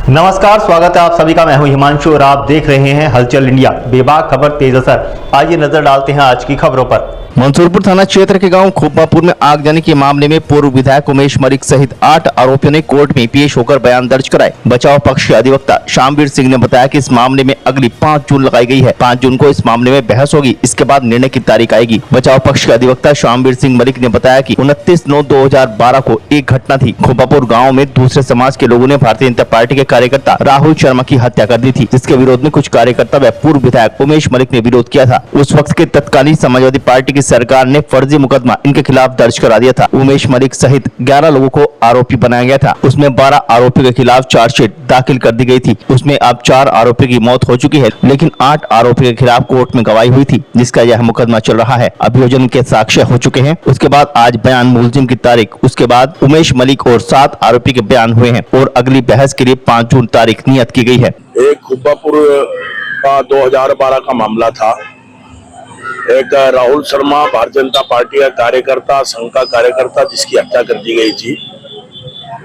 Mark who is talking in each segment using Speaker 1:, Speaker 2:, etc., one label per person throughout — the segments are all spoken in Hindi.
Speaker 1: नमस्कार, स्वागत है आप सभी का। मैं हूं हिमांशु और आप देख रहे हैं हलचल इंडिया। बेबाक खबर तेज असर। आइए नजर डालते हैं आज की खबरों पर।
Speaker 2: मंसूरपुर थाना क्षेत्र के गांव खोपापुर में आग जाने के मामले में पूर्व विधायक उमेश मलिक सहित 8 आरोपियों ने कोर्ट में पेश होकर बयान दर्ज कराए। बचाव पक्ष के अधिवक्ता शामवीर सिंह ने बताया कि इस मामले में अगली 5 जून लगाई गई है। 5 जून को इस मामले में बहस होगी, इसके बाद निर्णय की तारीख आएगी। बचाव पक्ष के अधिवक्ता शामवीर सिंह मलिक ने बताया कि 29/9/2012 को एक घटना थी। खोपापुर गाँव में दूसरे समाज के लोगों ने भारतीय जनता पार्टी के कार्यकर्ता राहुल शर्मा की हत्या कर दी थी, जिसके विरोध में कुछ कार्यकर्ता व पूर्व विधायक उमेश मलिक ने विरोध किया था। उस वक्त के तत्कालीन समाजवादी पार्टी की सरकार ने फर्जी मुकदमा इनके खिलाफ दर्ज करा दिया था। उमेश मलिक सहित 11 लोगों को आरोपी बनाया गया था। उसमें 12 आरोपियों के खिलाफ चार्जशीट दाखिल कर दी गई थी। उसमें अब 4 आरोपियों की मौत हो चुकी है, लेकिन 8 आरोपियों के खिलाफ कोर्ट में गवाही हुई थी, जिसका यह मुकदमा चल रहा है। अभियोजन के साक्ष्य हो चुके हैं। उसके बाद आज बयान मुलजिम की तारीख, उसके बाद उमेश मलिक और 7 आरोपी के बयान हुए हैं और अगली बहस के लिए 5 जून तारीख नियत की गई है।
Speaker 3: एक खोपापुर का 2012 का मामला था। एक राहुल शर्मा भारतीय जनता पार्टी का कार्यकर्ता, संघ का कार्यकर्ता, जिसकी हत्या कर दी गई थी।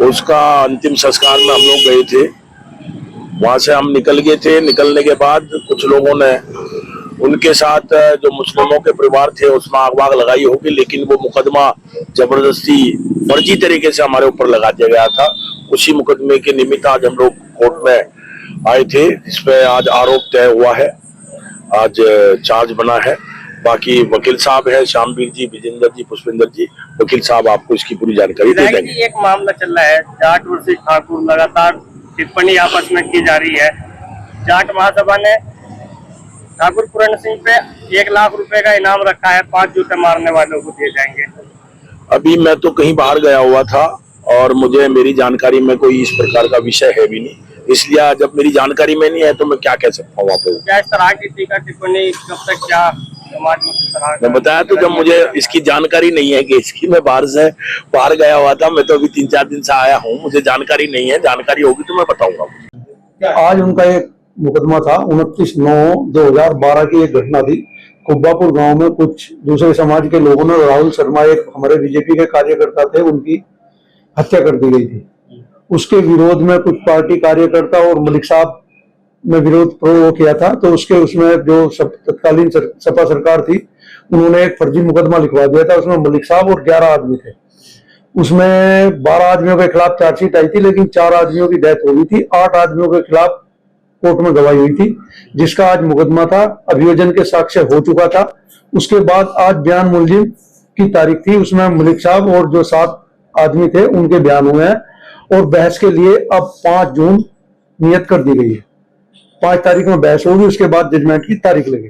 Speaker 3: उसका अंतिम संस्कार में हम लोग गए थे। वहां से हम निकल गए थे। निकलने के बाद कुछ लोगों ने उनके साथ जो मुस्लिमों के परिवार थे उसमें आग वाग लगाई होगी, लेकिन वो मुकदमा जबरदस्ती फर्जी तरीके से हमारे ऊपर लगा दिया गया था। उसी मुकदमे के निमित्त आज हम लोग कोर्ट में आए थे, जिसपे आज आरोप तय हुआ है, आज चार्ज बना है। बाकी वकील साहब है शामवीर जी, विजेंद्र जी, पुष्पेंद्र जी। वकील साहब आपको इसकी पूरी जानकारी दे देंगे।
Speaker 4: एक मामला चल रहा है, जाट वर्सेस ठाकुर, लगातार टिप्पणी आपस में की जा रही है। जाट महासभा ने ठाकुर पूर्ण सिंह पे 1 लाख रुपए का इनाम रखा है, 5 जूते मारने वालों को दिए जाएंगे। अभी
Speaker 3: मैं तो कहीं बाहर गया हुआ था और मुझे मेरी जानकारी में कोई इस प्रकार का विषय है भी नहीं, इसलिए जब मेरी जानकारी में नहीं है तो मैं क्या कह सकता हूँ आपको।
Speaker 4: क्या इस तरह की टीका टिप्पणी कब तक, क्या समाज में किस तरह?
Speaker 3: मैं बताया तो, जब मुझे इसकी जानकारी नहीं है कि इसकी, मैं बाहर गया हुआ था। मैं तो अभी 3-4 दिन से आया हूँ, मुझे जानकारी नहीं है। जानकारी होगी तो मैं बताऊंगा।
Speaker 5: आज उनका एक मुकदमा था, 29/9/2012 की एक घटना थी। खोपापुर गांव में कुछ दूसरे समाज के लोगों ने, राहुल शर्मा एक हमारे बीजेपी के कार्यकर्ता थे, उनकी हत्या कर दी गई थी। उसके विरोध में कुछ पार्टी कार्यकर्ता और मलिक साहब ने विरोध किया था। तो उसमें जो तत्कालीन सपा सरकार थी, उन्होंने एक फर्जी मुकदमा लिखवा दिया था। उसमें मलिक साहब और 11 आदमी थे। उसमें 12 आदमियों के खिलाफ चार्जशीट आई थी, लेकिन 4 आदमियों की डेथ हो गई थी। 8 आदमियों के खिलाफ कोर्ट में गवाही हुई थी, जिसका आज मुकदमा था। अभियोजन के साक्ष्य हो चुका था। उसके बाद आज बयान मुलजिम की तारीख थी। उसमें मलिक साहब और जो 7 आदमी थे उनके बयान हुए हैं और बहस के लिए अब 5 जून नियत कर दी गई है। 5 तारीख में बहस होगी, उसके बाद जजमेंट की तारीख लगेगी।